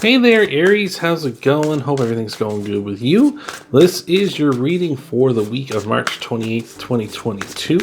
Hey there, Aries. How's it going? Hope everything's going good with you. This is your reading for the week of March 28th, 2022.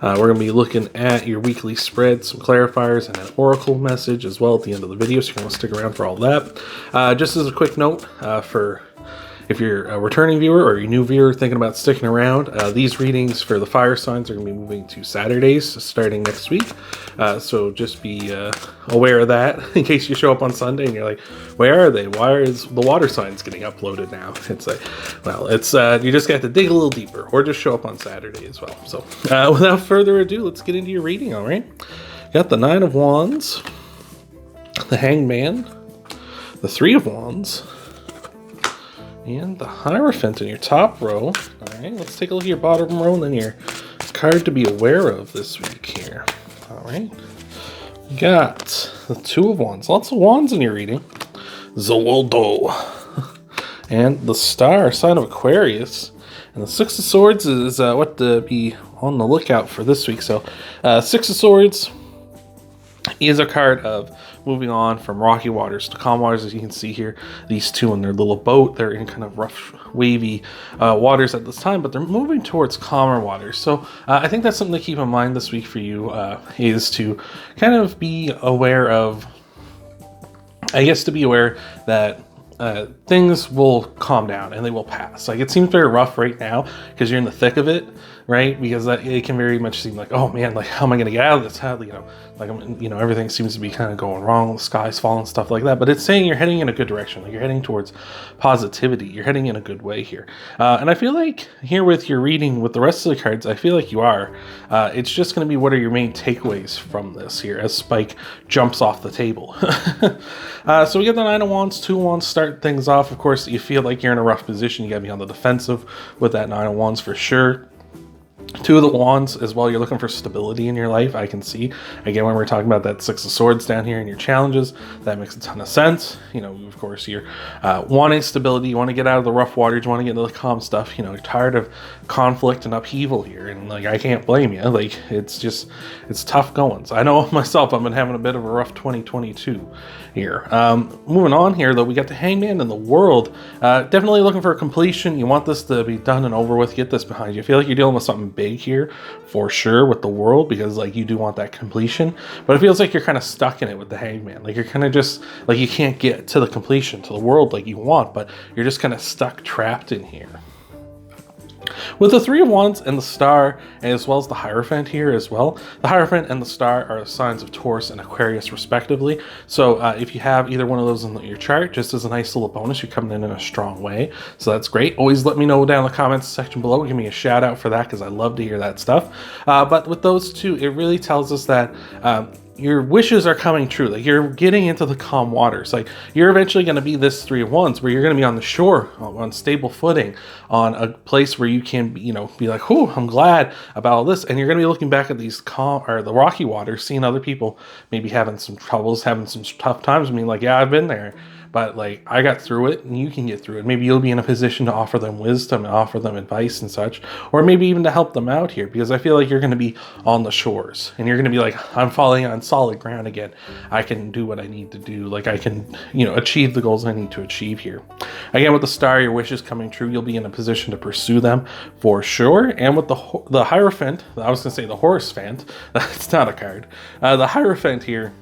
We're going to be looking at your weekly spread, some clarifiers, and an oracle message as well at the end of the video, so you're going to stick around for all that. Just as a quick note, for if you're a returning viewer or a new viewer thinking about sticking around, these readings for the fire signs are going to be moving to Saturdays starting next week. So just be aware of that in case you show up on Sunday and you're like, where are they? Why is the water signs getting uploaded now? It's like, well, it's you just got to dig a little deeper or just show up on Saturday as well. So without further ado, let's get into your reading, all right? Got the Nine of Wands, the Hanged Man, the Three of Wands, and the Hierophant in your top row. All right, let's take a look at your bottom row and then your card to be aware of this week here. All right, we got the Two of Wands. Lots of wands in your reading. Zoldo. And the Star, sign of Aquarius. And the Six of Swords is what to be on the lookout for this week. So, Six of Swords is a card of moving on from rocky waters to calm waters. As you can see here, these two in their little boat, they're in kind of rough, wavy waters at this time, but they're moving towards calmer waters. So I think that's something to keep in mind this week for you, is to kind of be aware of, I guess, to be aware that things will calm down and they will pass. Like, it seems very rough right now because you're in the thick of it, right? Because it can very much seem like, oh man, like, how am I going to get out of this? How, like, everything seems to be kind of going wrong. The sky's falling, stuff like that. But it's saying you're heading in a good direction. Like, you're heading towards positivity. You're heading in a good way here. And I feel like here with your reading with the rest of the cards, I feel like you are. It's just going to be, what are your main takeaways from this here as Spike jumps off the table? So we get the Nine of Wands, Two of Wands start things off. Of course, you feel like you're in a rough position. You got to be on the defensive with that Nine of Wands for sure. Two of the Wands as well, you're looking for stability in your life, I can see. Again, when we're talking about that Six of Swords down here and your challenges, that makes a ton of sense. Of course, you're wanting stability. You want to get out of the rough waters. You want to get into the calm stuff. You're tired of conflict and upheaval here. And, like, I can't blame you. Like, it's tough going. So I know myself, I've been having a bit of a rough 2022 here. Moving on here, though, we got the Hangman in the World. Definitely looking for a completion. You want this to be done and over with. Get this behind you. I feel like you're dealing with something big here for sure with the World, because, like, you do want that completion, but it feels like you're kind of stuck in it with the Hangman. Like, you're kind of just like, you can't get to the completion, to the World like you want, but you're just kind of stuck, trapped in here. With the Three of Wands and the Star, as well as the Hierophant here as well. The Hierophant and the Star are signs of Taurus and Aquarius respectively. So if you have either one of those in your chart, just as a nice little bonus, you're coming in a strong way. So that's great. Always let me know down in the comments section below. Give me a shout out for that, because I love to hear that stuff. But with those two, it really tells us that your wishes are coming true. Like, you're getting into the calm waters. Like, you're eventually going to be this Three of Wands, where you're going to be on the shore, on stable footing, on a place where you can, be like, "Whew, I'm glad about all this." And you're going to be looking back at these calm, or the rocky waters, seeing other people maybe having some troubles, having some tough times. I mean, like, yeah, I've been there. But, like, I got through it, and you can get through it. Maybe you'll be in a position to offer them wisdom and offer them advice and such, or maybe even to help them out here, because I feel like you're going to be on the shores, and you're going to be like, I'm falling on solid ground again. I can do what I need to do. Like, I can, achieve the goals I need to achieve here. Again, with the Star, your wishes coming true, you'll be in a position to pursue them for sure. And with the Hierophant, I was going to say the Horse Fant, it's not a card. The Hierophant here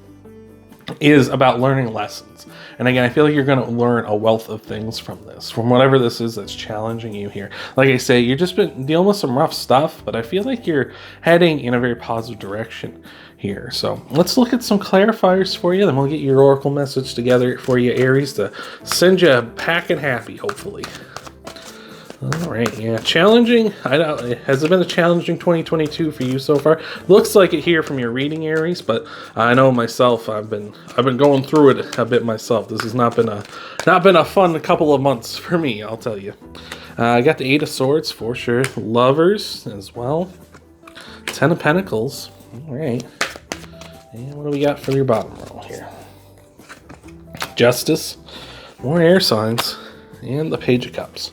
is about learning lessons. And again, I feel like you're going to learn a wealth of things from this, from whatever this is that's challenging you here. Like I say, you've just been dealing with some rough stuff, but I feel like you're heading in a very positive direction here. So let's look at some clarifiers for you, then we'll get your oracle message together for you, Aries, to send you packing happy, hopefully. All right, yeah, challenging. I know, has it been a challenging 2022 for you so far? Looks like it here from your reading, Aries, but I know myself, I've been going through it a bit myself. This has not been a fun couple of months for me, I'll tell you. I got the Eight of Swords for sure, Lovers as well, Ten of Pentacles. All right, and what do we got for your bottom row here? Justice, more air signs, and the Page of Cups.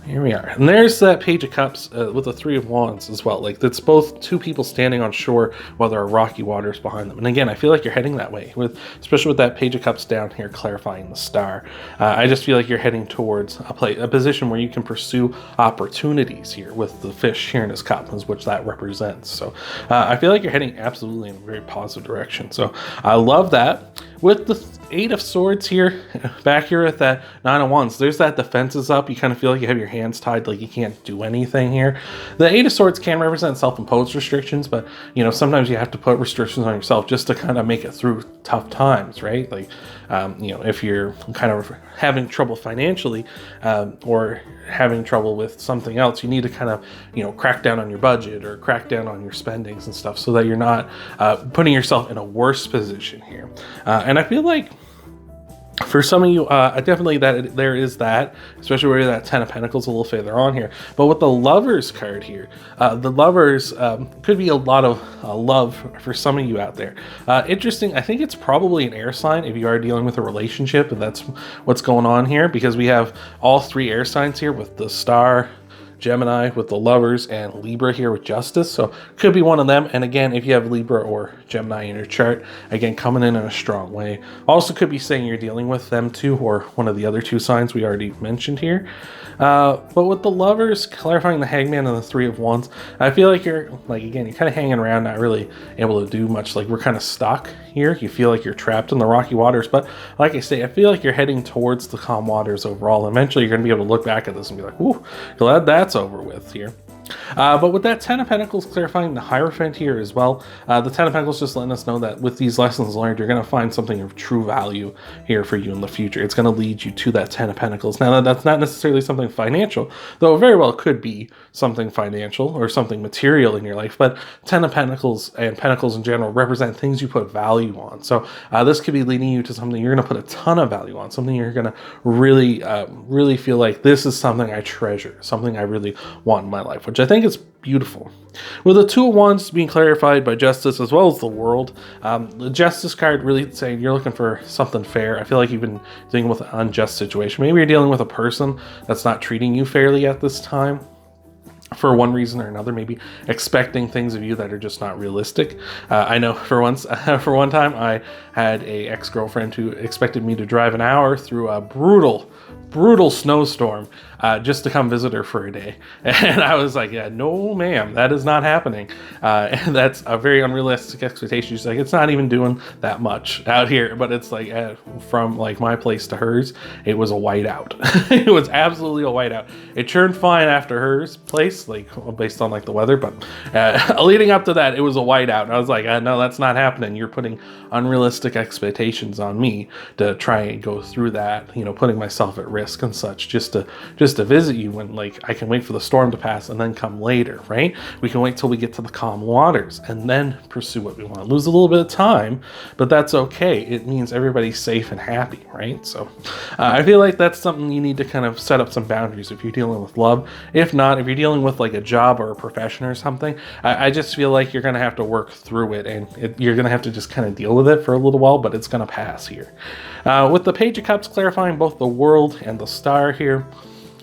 Here we are. And there's that Page of Cups with the Three of Wands as well. Like, that's both two people standing on shore while there are rocky waters behind them. And again, I feel like you're heading that way, especially with that Page of Cups down here clarifying the star. I just feel like you're heading towards a position where you can pursue opportunities here with the fish here in his cup, which that represents. So I feel like you're heading absolutely in a very positive direction. So I love that. With the Eight of Swords here, back here at that Nine of Wands, there's that defenses up. You kind of feel like you have your hands tied, like you can't do anything here. The Eight of Swords can represent self-imposed restrictions, but you know, sometimes you have to put restrictions on yourself just to kind of make it through tough times, right? Like, you know, if you're kind of having trouble financially or having trouble with something else, you need to kind of, you know, crack down on your budget or crack down on your spendings and stuff so that you're not putting yourself in a worse position here. And I feel like for some of you, definitely that there is that, especially where that Ten of Pentacles a little further on here. But with the Lovers card here, the Lovers could be a lot of love for some of you out there. Interesting, I think it's probably an air sign if you are dealing with a relationship, and that's what's going on here, because we have all three air signs here with the Star, Gemini with the Lovers, and Libra here with Justice. So could be one of them. And again, if you have Libra or Gemini in your chart, again, coming in a strong way. Also could be saying you're dealing with them too, or one of the other two signs we already mentioned here. But with the Lovers, clarifying the Hangman and the Three of Wands, I feel like you're, like, again, you're kind of hanging around, not really able to do much. Like, we're kind of stuck here. You feel like you're trapped in the rocky waters. But like I say, I feel like you're heading towards the calm waters overall. Eventually, you're going to be able to look back at this and be like, ooh, glad that's over with here. But with that Ten of Pentacles clarifying the Hierophant here as well, the Ten of Pentacles just letting us know that with these lessons learned, you're going to find something of true value here for you in the future. It's going to lead you to that Ten of Pentacles. Now, that's not necessarily something financial, though it very well could be something financial or something material in your life, but Ten of Pentacles and Pentacles in general represent things you put value on. So this could be leading you to something you're going to put a ton of value on, something you're going to really, really feel like this is something I treasure, something I really want in my life, which I think is beautiful. With the Two of Wands being clarified by Justice as well as the World, the Justice card really saying you're looking for something fair. I feel like you've been dealing with an unjust situation. Maybe you're dealing with a person that's not treating you fairly at this time, for one reason or another, maybe expecting things of you that are just not realistic. I know for one time I had a ex-girlfriend who expected me to drive an hour through a brutal snowstorm just to come visit her for a day. And I was like, yeah, no ma'am, that is not happening. And that's a very unrealistic expectation. She's like, it's not even doing that much out here. But it's like, from like my place to hers, it was a whiteout. It was absolutely a whiteout. It turned fine after hers place, like based on like the weather, but leading up to that, it was a whiteout. And I was like, no, that's not happening. You're putting unrealistic expectations on me to try and go through that, you know, putting myself at risk and such, just to visit you, when like I can wait for the storm to pass and then come later, right? We can wait till we get to the calm waters and then pursue what we want. Lose a little bit of time, but that's okay. It means everybody's safe and happy, right? So I feel like that's something you need to kind of set up some boundaries if you're dealing with love. If not, if you're dealing with like a job or a profession or something, I just feel like you're going to have to work through it, and you're going to have to just kind of deal with it for a little while, but it's going to pass here. With the Page of Cups clarifying both the World and the Star here,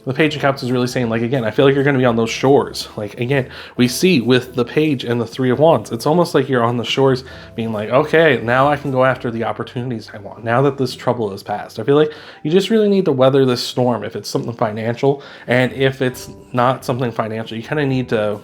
the Page of Cups is really saying, like, again, I feel like you're going to be on those shores. Like, again, we see with the Page and the Three of Wands, it's almost like you're on the shores being like, okay, now I can go after the opportunities I want, now that this trouble is past. I feel like you just really need to weather this storm if it's something financial. And if it's not something financial, you kind of need to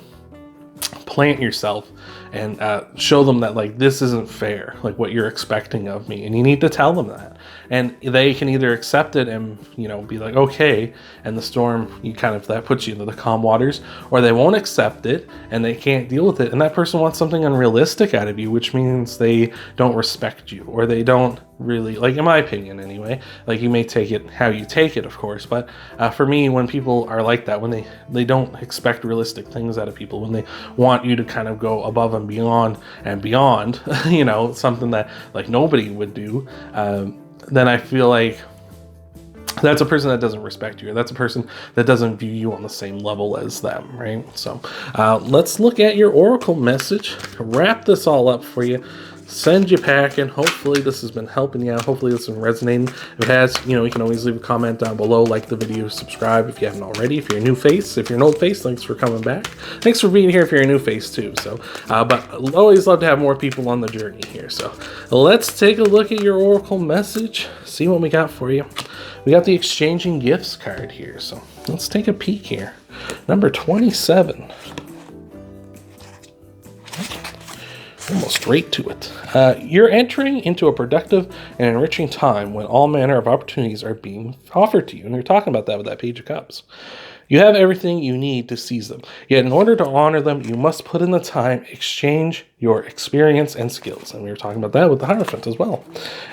plant yourself and show them that, like, this isn't fair, like what you're expecting of me, and you need to tell them that. And they can either accept it and, you know, be like, okay, and the storm, you kind of, that puts you into the calm waters, or they won't accept it and they can't deal with it, and that person wants something unrealistic out of you, which means they don't respect you, or they don't really, like, in my opinion anyway, like, you may take it how you take it, of course, but for me, when people are like that, when they don't expect realistic things out of people, when they want you to kind of go above and beyond, you know, something that like nobody would do, then I feel like that's a person that doesn't respect you, or that's a person that doesn't view you on the same level as them, right? So let's look at your oracle message, wrap this all up for you, send you packing. Hopefully this has been helping you out. Hopefully this has been resonating. If it has, you can always leave a comment down below, like the video, subscribe if you haven't already. If you're a new face, if you're an old face, thanks for coming back. Thanks for being here if you're a new face too. So, but always love to have more people on the journey here. So let's take a look at your oracle message, see what we got for you. We got the exchanging gifts card here. So let's take a peek here. Number 27. Almost right to it. You're entering into a productive and enriching time when all manner of opportunities are being offered to you. And you're talking about that with that Page of Cups. You have everything you need to seize them. Yet in order to honor them, you must put in the time, exchange your experience and skills. And we were talking about that with the Hierophant as well.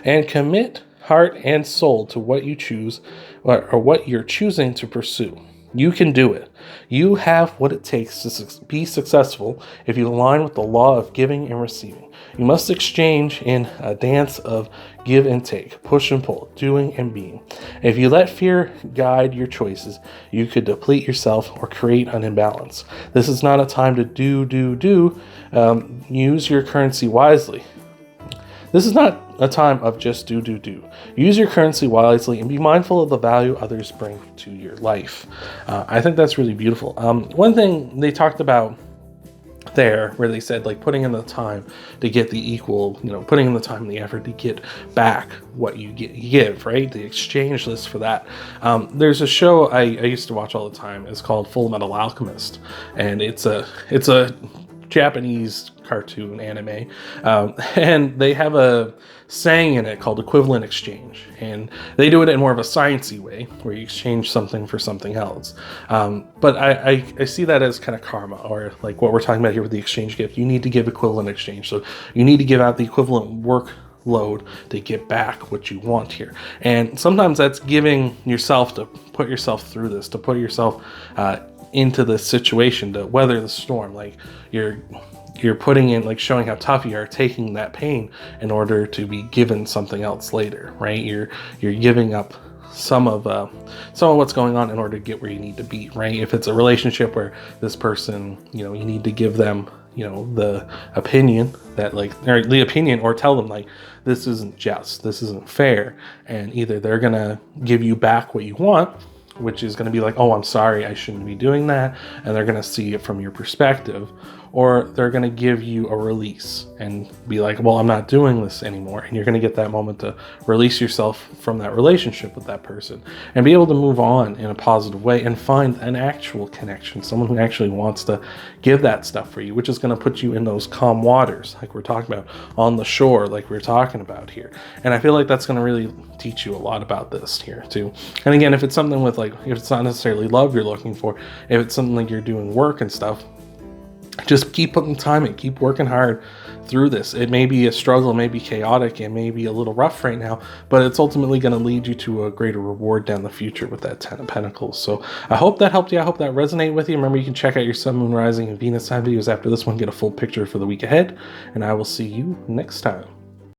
And commit heart and soul to what you choose or what you're choosing to pursue. You can do it. You have what it takes to be successful if you align with the law of giving and receiving. You must exchange in a dance of give and take, push and pull, doing and being. If you let fear guide your choices, you could deplete yourself or create an imbalance. This is not a time to do. Use your currency wisely. This is not a time of just do. Use your currency wisely and be mindful of the value others bring to your life. I think that's really beautiful. One thing they talked about there, where they said like putting in the time to get the equal, putting in the time and the effort to get back what you give, right? The exchange list for that. There's a show I used to watch all the time. It's called Full Metal Alchemist, and it's a Japanese cartoon anime, and they have a saying in it called equivalent exchange, and they do it in more of a sciencey way where you exchange something for something else. But I see that as kind of karma, or like what we're talking about here with the exchange gift. You need to give equivalent exchange, so you need to give out the equivalent workload to get back what you want here. And sometimes that's giving yourself to put yourself through this, to put yourself into this situation, to weather the storm. Like you're putting in, like showing how tough you are, taking that pain in order to be given something else later, right? You're giving up some of what's going on in order to get where you need to be, right? If it's a relationship where this person, you need to give them, the opinion that or tell them like, this isn't just, this isn't fair. And either they're going to give you back what you want, which is going to be like, oh, I'm sorry, I shouldn't be doing that. And they're going to see it from your perspective, or they're going to give you a release and be like, well, I'm not doing this anymore. And you're going to get that moment to release yourself from that relationship with that person and be able to move on in a positive way and find an actual connection, someone who actually wants to give that stuff for you, which is going to put you in those calm waters, like we're talking about, on the shore, like we're talking about here. And I feel like that's going to really teach you a lot about this here too. And again, if it's something with if it's not necessarily love you're looking for, if it's something like you're doing work and stuff, just keep putting time in, keep working hard through this. It may be a struggle, it may be chaotic, it may be a little rough right now, but it's ultimately going to lead you to a greater reward down the future with that 10 of Pentacles. So I hope that helped you. I hope that resonated with you. Remember, you can check out your Sun, Moon, Rising, and Venus sign videos after this one, get a full picture for the week ahead, and I will see you next time.